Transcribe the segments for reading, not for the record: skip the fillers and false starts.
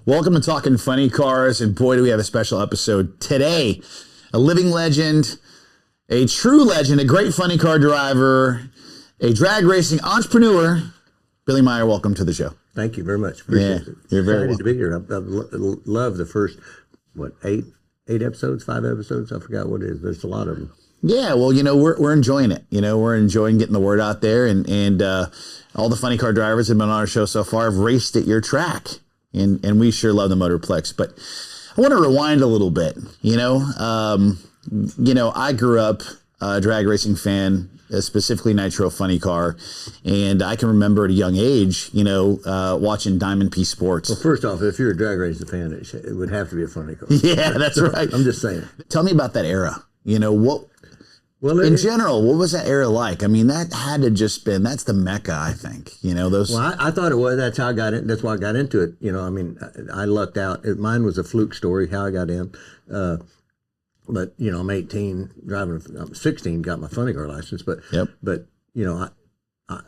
Welcome to Talking Funny Cars, and boy, do we have a special episode today. A living legend, a true legend, a great funny car driver, a drag racing entrepreneur. Billy Meyer, welcome to the show. Thank you very much. Appreciate it. You're very excited to be here. I've loved the first, eight episodes, 5 episodes? I forgot what it is. There's a lot of them. Yeah, well, we're enjoying it. We're enjoying getting the word out there, and all the funny car drivers have been on our show so far have raced at your track, and we sure love the Motorplex. But I want to rewind a little bit. I grew up a drag racing fan, specifically nitro funny car, and I can remember at a young age, watching Diamond P Sports. Well, first off, if you're a drag racing fan, it would have to be a funny car. Yeah, that's right. I'm just saying. Tell me about that era. In general, what was that era like? I mean, that had to just been, that's the Mecca, I think. Those. Well, I thought it was. That's how I got in. That's why I got into it. I lucked out. Mine was a fluke story, how I got in. But, I'm 18, driving, I'm 16, got my funny car license. But,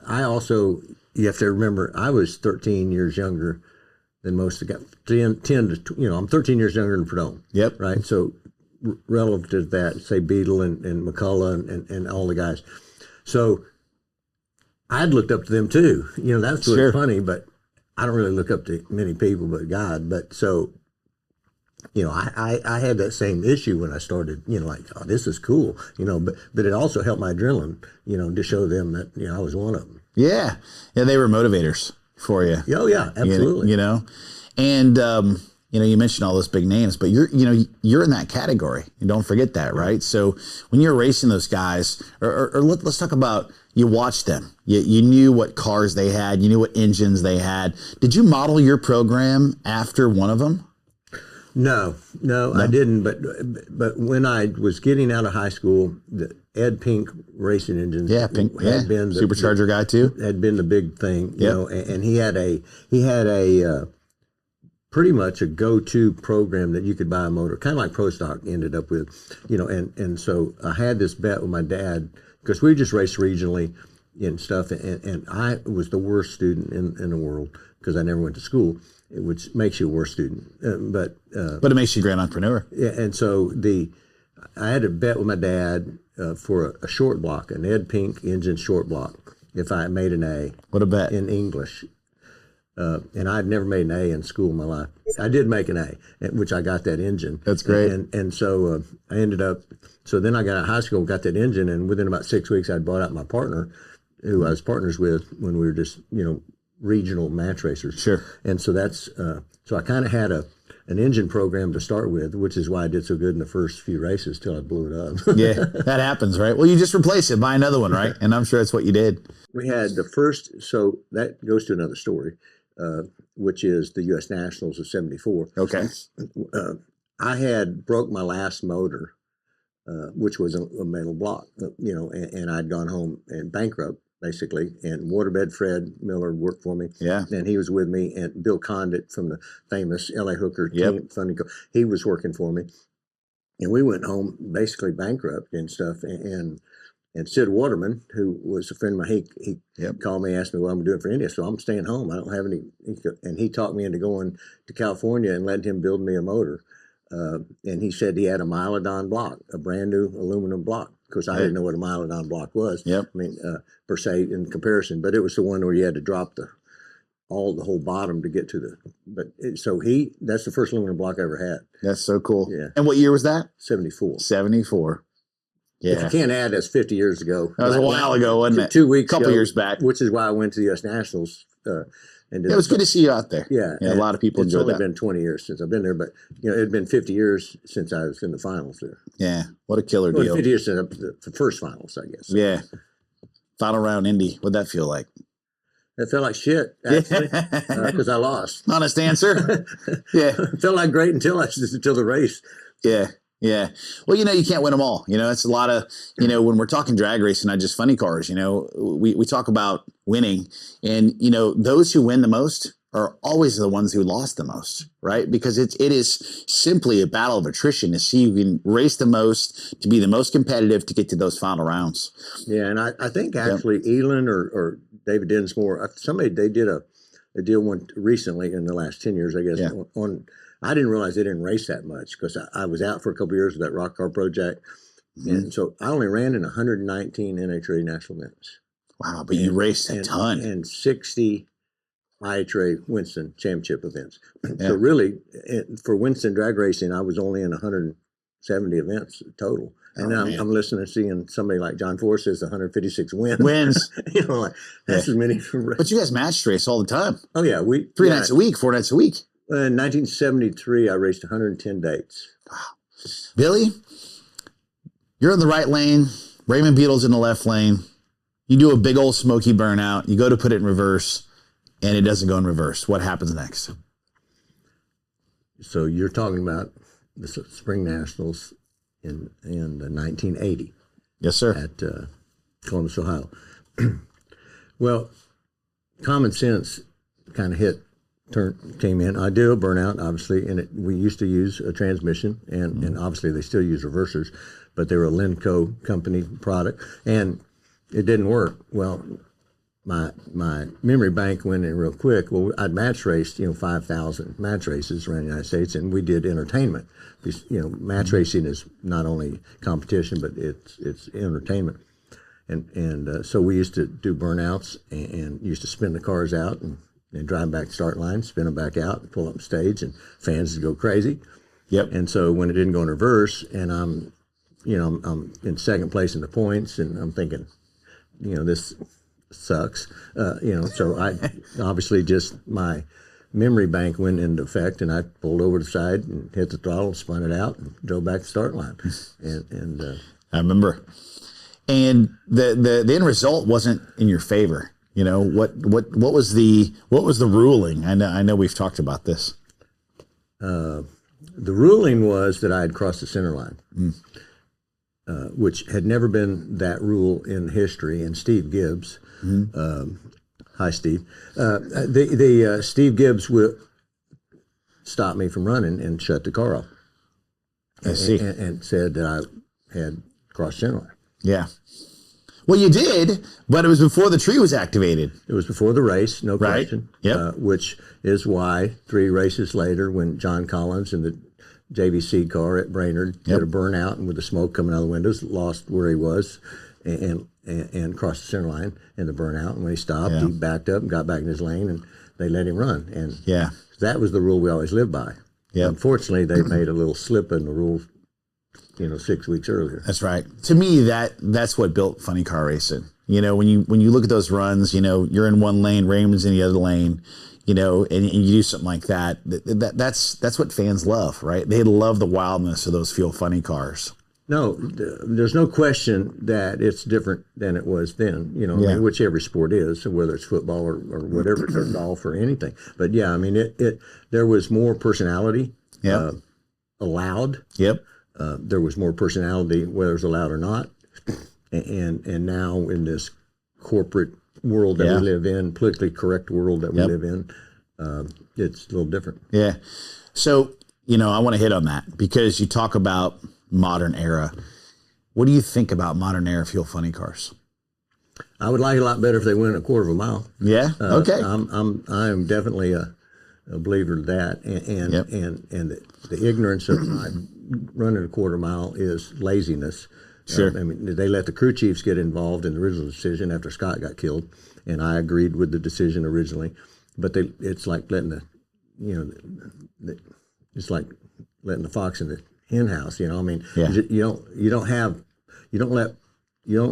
I also, you have to remember, I was 13 years younger than most of the guys. 10 to, I'm 13 years younger than Perdone. Yep. Right. So, relative to that, say Beetle and McCullough and all the guys. So I'd looked up to them too. That's really funny, but I don't really look up to many people but God. But so, I had that same issue when I started, oh, this is cool, but it also helped my adrenaline, to show them that, I was one of them. Yeah. Yeah. They were motivators for you. Oh yeah, absolutely. And, you mentioned all those big names, but you're in that category. And don't forget that, right? So when you're racing those guys, or let's talk about, you watched them. You knew what cars they had. You knew what engines they had. Did you model your program after one of them? No, I didn't. But when I was getting out of high school, the Ed Pink racing engines, Pink had been the supercharger guy too. Had been the big thing, and he had a pretty much a go-to program that you could buy a motor, kind of like Pro Stock ended up with, and so I had this bet with my dad, because we just raced regionally and stuff, and I was the worst student in the world because I never went to school, which makes you a worse student. But it makes you a great entrepreneur. Yeah, and so I had a bet with my dad for a short block, an Ed Pink engine short block, if I made an A. What a bet. In English. And I'd never made an A in school in my life. I did make an A, which I got that engine. That's great. And so I ended up, so then I got out of high school, got that engine, and within about 6 weeks, I'd bought out my partner, who I was partners with when we were just, regional match racers. Sure. And so that's, so I kind of had an engine program to start with, which is why I did so good in the first few races till I blew it up. Yeah, that happens, right? Well, you just replace it, buy another one, right? And I'm sure that's what you did. We had the first, so that goes to another story. Which is the U.S. Nationals of '74. Okay. I had broke my last motor, which was a metal block, and I'd gone home and bankrupt, basically. And Waterbed Fred Miller worked for me. Yeah. And he was with me. And Bill Condit from the famous L.A. Hooker team, Funny Car, he was working for me. And we went home basically bankrupt and stuff. And Sid Waterman, who was a friend of mine, he called me, asked me what I'm doing for India. So I'm staying home. I don't have any. And he talked me into going to California and letting him build me a motor. And he said he had a Mylodon block, a brand new aluminum block. Of course, I didn't know what a Mylodon block was. Yep. I mean, per se in comparison, but it was the one where you had to drop the whole bottom to get to the. So that's the first aluminum block I ever had. That's so cool. Yeah. And what year was that? 74. 74. Yeah. If you can't add, that's 50 years ago. That was a while ago, wasn't it? 2 weeks ago. A couple ago, years back. Which is why I went to the U.S. Nationals. And it was good to see you out there. Yeah. A lot of people enjoyed that. It's only been 20 years since I've been there, but it had been 50 years since I was in the finals there. Yeah. What a killer deal. 50 years since the first finals, I guess. Yeah. Final round Indy. What'd that feel like? It felt like shit, actually, because I lost. Honest answer. Yeah. It felt like great until the race. Yeah. Yeah. Well, you can't win them all. It's a lot of, when we're talking drag racing, not just funny cars, we talk about winning, and, those who win the most are always the ones who lost the most, right? Because it is simply a battle of attrition to see who can race the most, to be the most competitive, to get to those final rounds. Yeah. And I think actually Elin or David Dinsmore, they did deal one recently in the last 10 years, I guess. Yeah. I didn't realize they didn't race that much because I was out for a couple of years with that rock car project. And so I only ran in 119 NHRA national events. Wow, but you raced a ton. And 60 IHRA Winston championship events. So really, for Winston drag racing, I was only in 170 events total. And now I'm listening to seeing somebody like John Forrest says 156 wins. You know, like that's as many. But you guys match race all the time. Oh yeah, 3 nights a week, 4 nights a week. In 1973, I raced 110 dates. Wow. Billy, you're in the right lane. Raymond Beetle's in the left lane. You do a big old smoky burnout. You go to put it in reverse, and it doesn't go in reverse. What happens next? So you're talking about the Spring Nationals in 1980. Yes, sir. At Columbus, Ohio. Well, common sense kind of came in. I do a burnout, obviously, and we used to use a transmission, and obviously they still use reversers, but they were a Lenco company product, and it didn't work. Well, my memory bank went in real quick. Well, I'd match raced, 5,000 match races around the United States, and we did entertainment. Match racing is not only competition, but it's entertainment. And so we used to do burnouts and used to spin the cars out and drive back to start line, spin them back out, and pull up stage, and fans would go crazy. Yep. And so when it didn't go in reverse, and I'm in second place in the points, and I'm thinking, this sucks. So I obviously just my memory bank went into effect, and I pulled over to the side and hit the throttle, spun it out, and drove back to start line. And I remember. And the end result wasn't in your favor. What was the ruling? I know we've talked about this. The ruling was that I had crossed the center line, which had never been that rule in history. And Steve Gibbs, hi Steve, Steve Gibbs would stop me from running and shut the car off. I see. And said that I had crossed center line. Yeah. Well, you did, but it was before the tree was activated. It was before the race, no question. Yep. Which is why 3 races later, when John Collins in the JVC car at Brainerd did a burnout and with the smoke coming out of the windows, lost where he was and crossed the center line in the burnout. And when he stopped, he backed up and got back in his lane, and they let him run. And that was the rule we always lived by. Yep. Unfortunately, they made a little slip in the rule 6 weeks earlier. That's right. To me, that's what built funny car racing. When you look at those runs, you're in one lane, Raymond's in the other lane, and you do something like that. That's what fans love, right? They love the wildness of those Feel Funny cars. No, there's no question that it's different than it was then, which every sport is, whether it's football or whatever, or golf or anything. But yeah, I mean, there was more personality allowed. Yep. There was more personality, whether it's allowed or not. And now in this corporate world that we live in, politically correct world that we live in, it's a little different. Yeah. So, I want to hit on that because you talk about modern era. What do you think about modern era Feel Funny cars? I would like it a lot better if they went a quarter of a mile. Yeah. Okay. I'm definitely a believer of that. And the ignorance of running a quarter mile is laziness. Sure. I mean, they let the crew chiefs get involved in the original decision after Scott got killed, and I agreed with the decision originally. But it's like letting it's like letting the fox in the hen house. I mean, you don't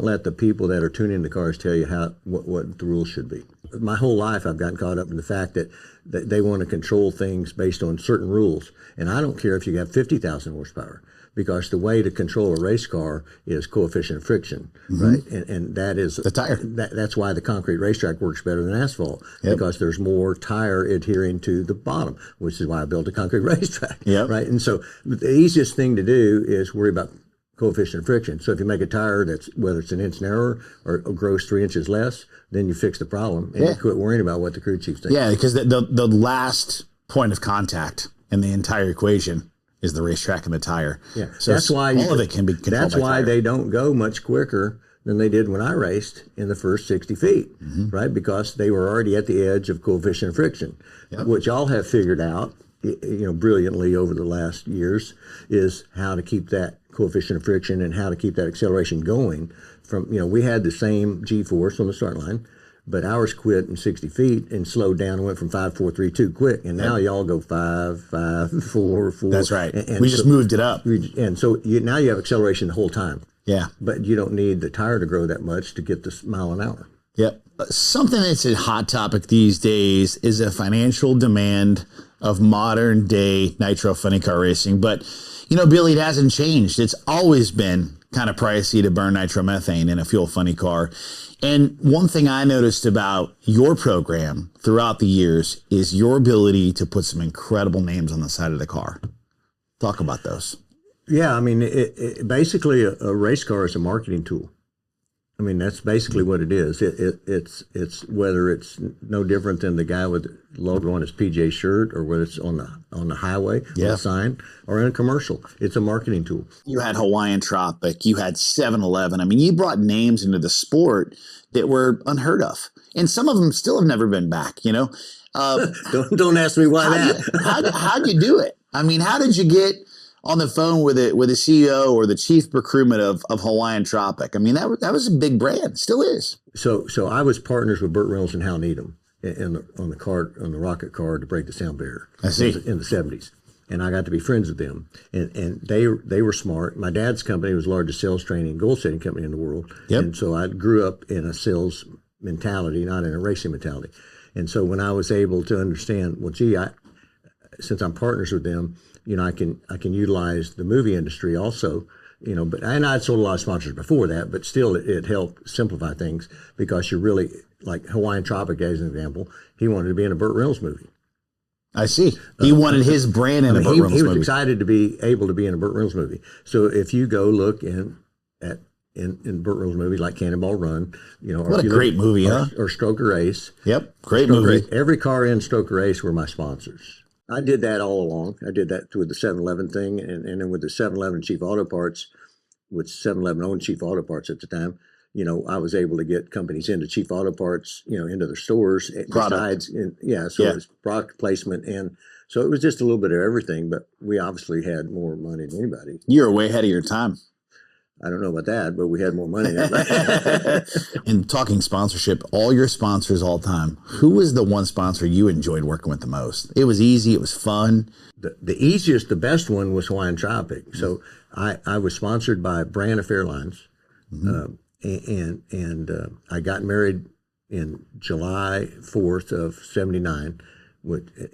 let the people that are tuning the cars tell you what the rules should be. My whole life, I've gotten caught up in the fact that they want to control things based on certain rules, and I don't care if you have 50,000 horsepower, because the way to control a race car is coefficient of friction, right? And that is the tire. That's why the concrete racetrack works better than asphalt, because there's more tire adhering to the bottom, which is why I built a concrete racetrack, right? And so the easiest thing to do is worry about coefficient of friction. So if you make a tire that's, whether it's an inch narrower or grows 3 inches less, then you fix the problem and you quit worrying about what the crew chiefs think. Yeah, because the last point of contact in the entire equation is the racetrack and the tire. Yeah, so that's why all of it can be controlled. That's by why tire. they don't go much quicker than they did when I raced in the first 60 feet, right? Because they were already at the edge of coefficient of friction, which y'all have figured out, brilliantly over the last years, is how to keep that coefficient of friction and how to keep that acceleration going. From, we had the same G-force on the start line, but ours quit in 60 feet and slowed down and went from 5, 4, 3, 2 quick. And now y'all go 5, 5, 4, 4. That's right. And we just moved it up. And so now you have acceleration the whole time. Yeah. But you don't need the tire to grow that much to get this mile an hour. Yep. Something that's a hot topic these days is a financial demand of modern day nitro funny car racing. But, Billy, it hasn't changed. It's always been kind of pricey to burn nitromethane in a fuel funny car. And one thing I noticed about your program throughout the years is your ability to put some incredible names on the side of the car. Talk about those. Yeah, I mean, basically a race car is a marketing tool. I mean, that's basically what it is. It's whether it's no different than the guy with the logo on his PJ shirt, or whether it's on the highway, on the sign, or in a commercial. It's a marketing tool. You had Hawaiian Tropic, you had 7-Eleven. I mean, you brought names into the sport that were unheard of, and some of them still have never been back. Don't ask me why that. How'd you do it? I mean, how did you get on the phone with the CEO or the chief procurement of Hawaiian Tropic? I mean, that was a big brand, still is. So I was partners with Burt Reynolds and Hal Needham on the rocket car to break the sound barrier. I see. In the 70s, and I got to be friends with them, and they were smart. My dad's company was the largest sales training goal setting company in the world, and so I grew up in a sales mentality, not in a racing mentality. And so when I was able to understand, well, gee, since I'm partners with them, I can utilize the movie industry also, but I'd sold a lot of sponsors before that, but still it helped simplify things, because you're really, like Hawaiian Tropic as an example, he wanted to be in a Burt Reynolds movie. I see. He wanted his brand in a Burt Reynolds movie. He was excited to be able to be in a Burt Reynolds movie. So if you go look in Burt Reynolds movies like Cannonball Run, what a great movie, huh? Or Stroker Race. Yep, great movie. Every car in Stroker Race were my sponsors. I did that all along. I did that with the 7-Eleven thing, and then with the 7-Eleven Chief Auto Parts, which 7-Eleven owned Chief Auto Parts at the time. I was able to get companies into Chief Auto Parts, into their stores. Product. It was product placement, and so it was just a little bit of everything. But we obviously had more money than anybody. You were way ahead of your time. I don't know about that, but we had more money. And talking sponsorship, all your sponsors all time, who was the one sponsor you enjoyed working with the most? It was easy. It was fun. The easiest, the best one was Hawaiian Tropic. So I was sponsored by Braniff Airlines, and I got married in July 4th of 79.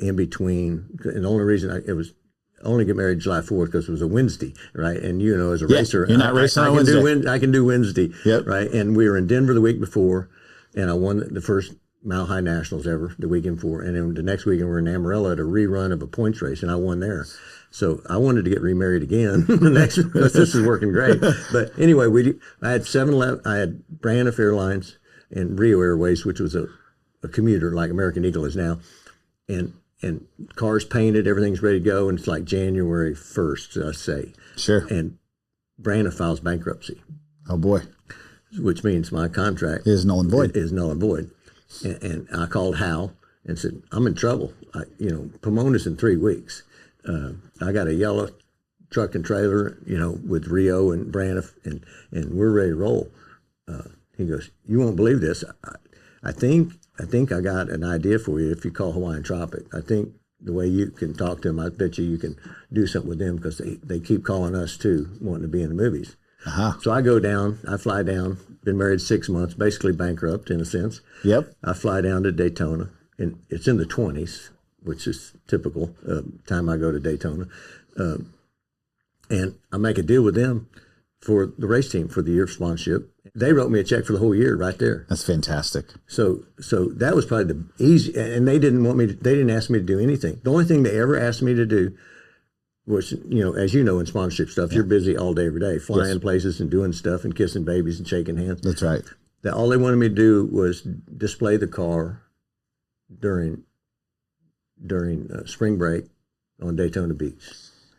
In between, and the only reason only get married July 4th because it was a Wednesday, right? And as a racer, you're not racing on Wednesday. I can do Wednesday, yep. Right? And we were in Denver the week before, and I won the first Mile High Nationals ever the weekend before. And then the next weekend we were in Amarillo at a rerun of a points race, and I won there. So I wanted to get remarried again the next because this is working great. But anyway, I had 7-Eleven, I had Braniff Airlines and Rio Airways, which was a commuter like American Eagle is now, and cars painted, everything's ready to go, and it's like January 1st, let's say. Sure. And Braniff files bankruptcy. Oh, boy. Which means my contract is null and void. Is null and void. And I called Hal and said, I'm in trouble. Pomona's in 3 weeks. I got a yellow truck and trailer, with Rio and Braniff, and we're ready to roll. He goes, you won't believe this. I think I got an idea for you if you call Hawaiian Tropic. I think the way you can talk to them, I bet you can do something with them, because they keep calling us too, wanting to be in the movies. Uh-huh. So I fly down, been married 6 months, basically bankrupt in a sense. Yep. I fly down to Daytona, and it's in the 20s, which is typical time I go to Daytona. And I make a deal with them for the race team for the year of sponsorship. They wrote me a check for the whole year right there. That's fantastic. So that was probably the easy, and they didn't ask me to do anything. The only thing they ever asked me to do was, as you know, in sponsorship stuff, you're busy all day, every day, flying places and doing stuff and kissing babies and shaking hands. That's right. All they wanted me to do was display the car during spring break on Daytona Beach.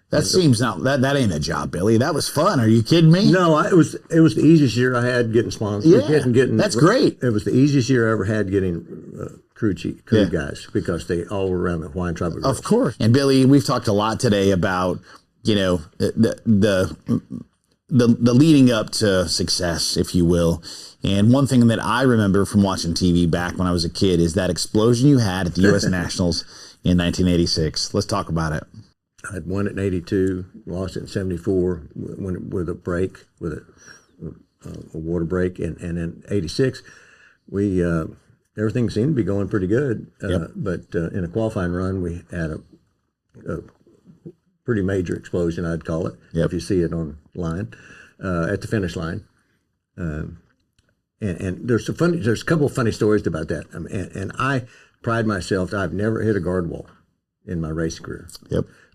That seems not that ain't a job, Billy. That was fun. Are you kidding me? No, it was the easiest year I had getting sponsors. Yeah, that's great. It was the easiest year I ever had getting crew guys, because they all were around the Hawaiian Tribal Girls. Of course. And Billy, we've talked a lot today about, you know, the leading up to success, if you will. And one thing that I remember from watching TV back when I was a kid is that explosion you had at the U.S. Nationals in 1986. Let's talk about it. I had won it in 82, lost it in 74 with a break, with a water break. And in 86, we everything seemed to be going pretty good. But in a qualifying run, we had a pretty major explosion, I'd call it, if you see it online, at the finish line. And there's a couple of funny stories about that. And I pride myself, I've never hit a guard wall in my race career.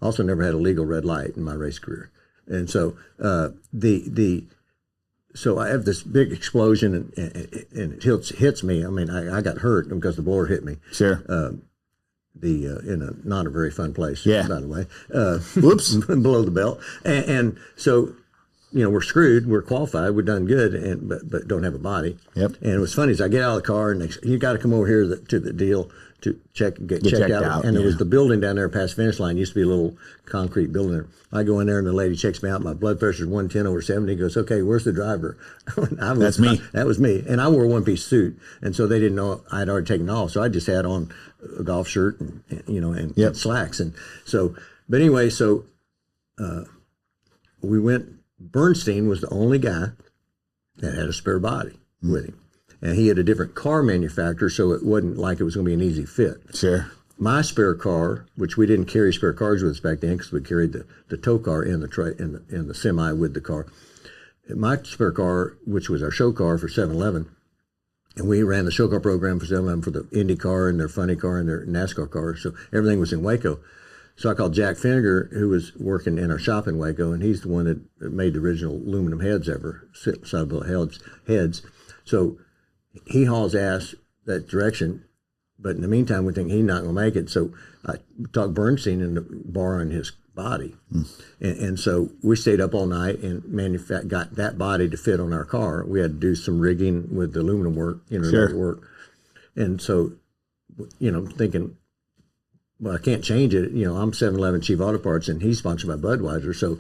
Also never had a legal red light in my race career. And so so I have this big explosion, and it hits me. I mean, I got hurt because the blower hit me. Sure. In a not a very fun place, by the way. Whoops. Below the belt. And so, you know, we're screwed. We're qualified. We're done good, but don't have a body. And it was funny, as I get out of the car, and you got to come over here to the deal to get checked out. And there was the building down there past the finish line. Used to be a little concrete building there. I go in there, and the lady checks me out. My blood pressure's 110/70. Goes, okay, where's the driver? That's me. That was me. And I wore a one-piece suit, and so they didn't know I'd already taken off. So I just had on a golf shirt and slacks. And so, but anyway, so we went. Bernstein was the only guy that had a spare body with him. And he had a different car manufacturer, so it wasn't like it was going to be an easy fit. Sure. My spare car, which we didn't carry spare cars with us back then because we carried the tow car in the semi with the car. My spare car, which was our show car for 7-Eleven, and we ran the show car program for 7-Eleven for the Indy car and their funny car and their NASCAR car, so everything was in Waco. So I called Jack Finnegar, who was working in our shop in Waco, and he's the one that made the original aluminum heads ever, side-built heads. So he hauls ass that direction, but in the meantime, we think he's not going to make it. So I talked Bernstein into borrowing his body. And so we stayed up all night and got that body to fit on our car. We had to do some rigging with the aluminum work, work. And so, thinking, well, I can't change it. I'm 7-Eleven Chief Auto Parts, and he's sponsored by Budweiser. So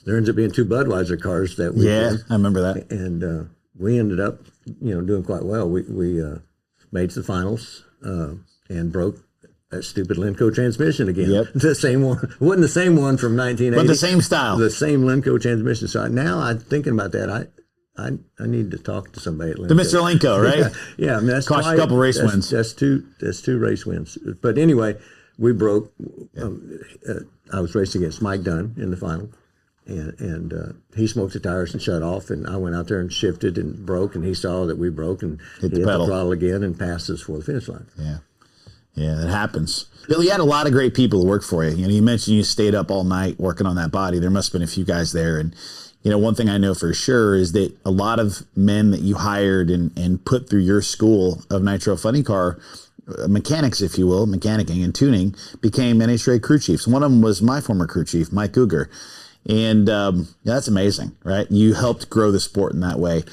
there ends up being 2 Budweiser cars that we did. I remember that. And we ended up, doing quite well. We made the finals and broke that stupid Lenco transmission again. The same one. It wasn't the same one from 1980. But the same style. The same Lenco transmission. So now I'm thinking about that. I need to talk to somebody at Lenco. To Mr. Lenco, right? Yeah. I mean, that's cost a couple race wins. That's two race wins. But anyway, we broke. I was racing against Mike Dunn in the final, and he smoked the tires and shut off, and I went out there and shifted and broke, and he saw that we broke and hit the throttle again and passed us for the finish line. Yeah, that happens. Billy, you had a lot of great people to work for you. You mentioned you stayed up all night working on that body. There must have been a few guys there, and one thing I know for sure is that a lot of men that you hired and put through your school of nitro funny car mechanics, if you will, mechanicking and tuning, became NHRA crew chiefs. One of them was my former crew chief, Mike Cougar. And that's amazing, right? You helped grow the sport in that way.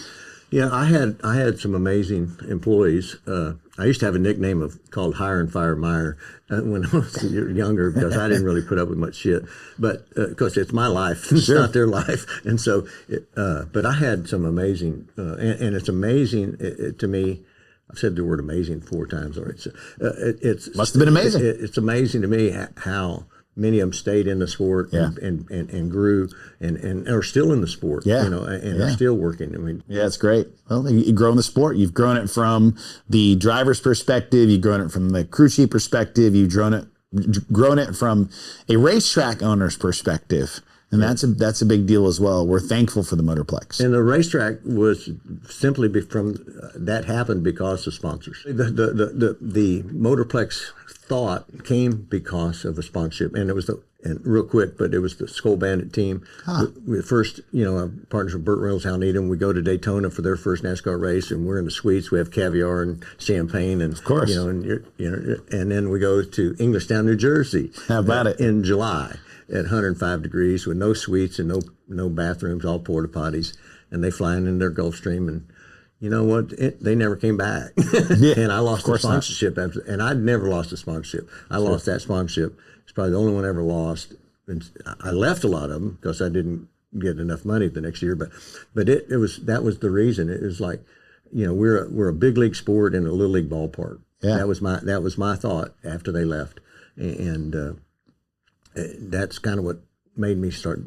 Yeah, I had some amazing employees. I used to have a nickname called Hire and Fire Meyer when I was younger, because I didn't really put up with much shit. But because it's my life, it's not their life. And so, but I had some amazing, and it's amazing to me. I've said the word amazing 4 times already. So, it's must have been amazing. It's amazing to me how many of them stayed in the sport and grew and are still in the sport. And are still working. I mean, it's great. Well, you've grown the sport. You've grown it from the driver's perspective. You've grown it from the crew chief perspective. You've grown it from a racetrack owner's perspective. And that's a big deal as well. We're thankful for the Motorplex. And the racetrack was simply that happened because of sponsors. The Motorplex thought came because of a sponsorship, and it was And real quick, but it was the Skull Bandit team. We first, our partners with Burt Reynolds, Hal Needham. We go to Daytona for their first NASCAR race, and we're in the suites. We have caviar and champagne, and of course, and then we go to Englishtown, New Jersey. How about it? In July at 105 degrees with no suites and no bathrooms, all porta potties, and they flying in their Gulfstream, and you know what? They never came back, and I lost the sponsorship after, and I'd never lost a sponsorship. I lost that sponsorship. It's probably the only one I ever lost. And I left a lot of them because I didn't get enough money the next year. But that was the reason. It was like, we're a big league sport in a little league ballpark. Yeah. That was my thought after they left, and that's kind of what made me start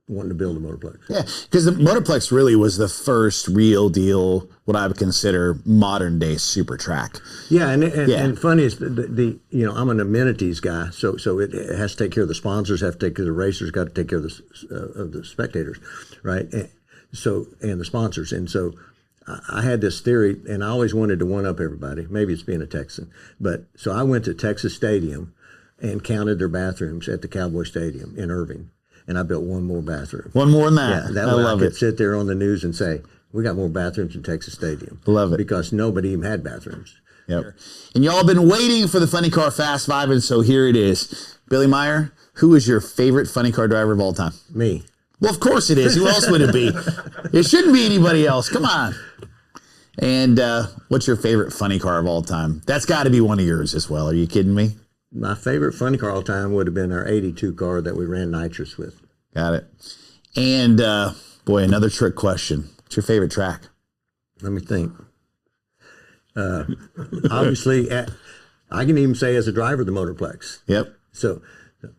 wanting to build a Motorplex. Yeah, because the Motorplex really was the first real deal, what I would consider modern day super track. Yeah, and funny is the I'm an amenities guy, so it has to take care of the sponsors, have to take care of the racers, got to take care of the spectators, right? And the sponsors, and so I had this theory, and I always wanted to one up everybody. Maybe it's being a Texan, but so I went to Texas Stadium and counted their bathrooms at the Cowboy Stadium in Irving. And I built one more bathroom. One more than that. Yeah, I love it. I could sit there on the news and say, we got more bathrooms in Texas Stadium. Love it. Because nobody even had bathrooms. Yep. And y'all been waiting for the Funny Car Fast Five, and so here it is. Billy Meyer, who is your favorite funny car driver of all time? Me. Well, of course it is. Who else would it be? It shouldn't be anybody else. Come on. And what's your favorite funny car of all time? That's got to be one of yours as well. Are you kidding me? My favorite funny car of all time would have been our 82 car that we ran nitrous with. Got it. And, boy, another trick question. What's your favorite track? Let me think. Obviously, I can even say as a driver, the Motorplex. Yep. So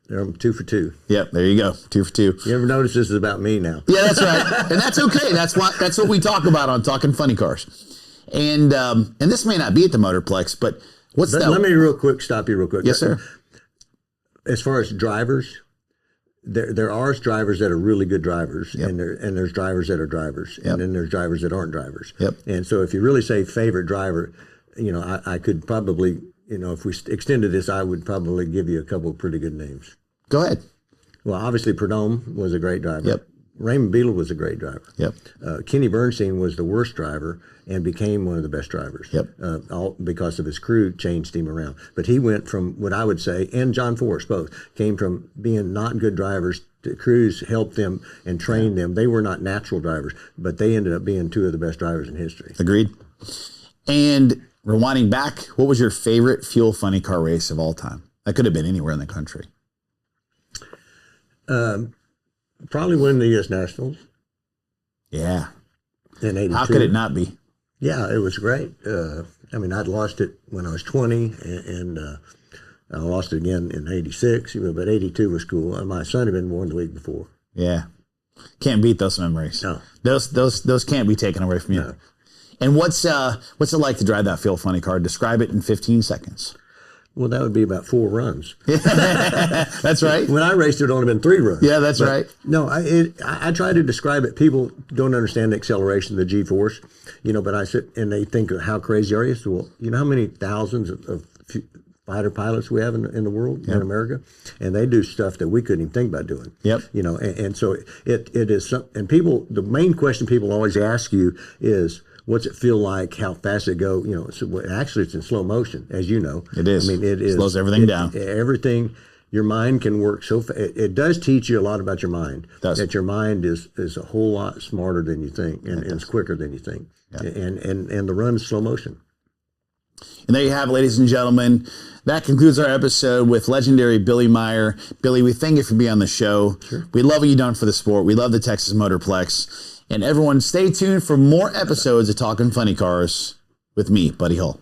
I'm 2 for 2. Yep, there you go. 2 for 2. You ever notice this is about me now? Yeah, that's right. And that's okay. That's what we talk about on Talking Funny Cars. And this may not be at the Motorplex, but let me stop you real quick. Yes, sir. As far as drivers, there are drivers that are really good drivers, yep. and there's drivers that are drivers, yep. and then there's drivers that aren't drivers. Yep. And so if you really say favorite driver, I could probably, if we extended this, I would probably give you a couple of pretty good names. Go ahead. Well, obviously Prudhomme was a great driver. Yep. Raymond Beadle was a great driver. Yep. Kenny Bernstein was the worst driver and became one of the best drivers. Yep. All because of his crew changed him around. But he went from what I would say, and John Forrest both, came from being not good drivers. The crews helped them and trained them. They were not natural drivers, but they ended up being 2 of the best drivers in history. Agreed. And rewinding back, what was your favorite fuel funny car race of all time? That could have been anywhere in the country. Probably winning the U.S. Nationals. Yeah. In 82. How could it not be? Yeah, it was great. I'd lost it when I was 20, and I lost it again in 86, but 82 was cool. My son had been born the week before. Yeah. Can't beat those memories. No. Those can't be taken away from you. No. And what's it like to drive that fuel funny car? Describe it in 15 seconds. Well, that would be about 4 runs. That's right. When I raced, it only been 3 runs. Yeah, that's right. No, I try to describe it. People don't understand the acceleration, the G-force, but I sit and they think, how crazy are you? So, well, you know how many thousands of fighter pilots we have in the world, yep. in America? And they do stuff that we couldn't even think about doing. Yep. And so it is, and people, the main question people always ask you is, what's it feel like? How fast it go? So actually, it's in slow motion, as you know. It is. I mean, it is. Slows everything down. Everything. Your mind can work so fast. It does teach you a lot about your mind. That your mind is a whole lot smarter than you think, and it's quicker than you think. Yeah. And the run is slow motion. And there you have it, ladies and gentlemen. That concludes our episode with legendary Billy Meyer. Billy, we thank you for being on the show. Sure. We love what you've done for the sport. We love the Texas Motorplex. And everyone, stay tuned for more episodes of Talking Funny Cars with me, Buddy Hull.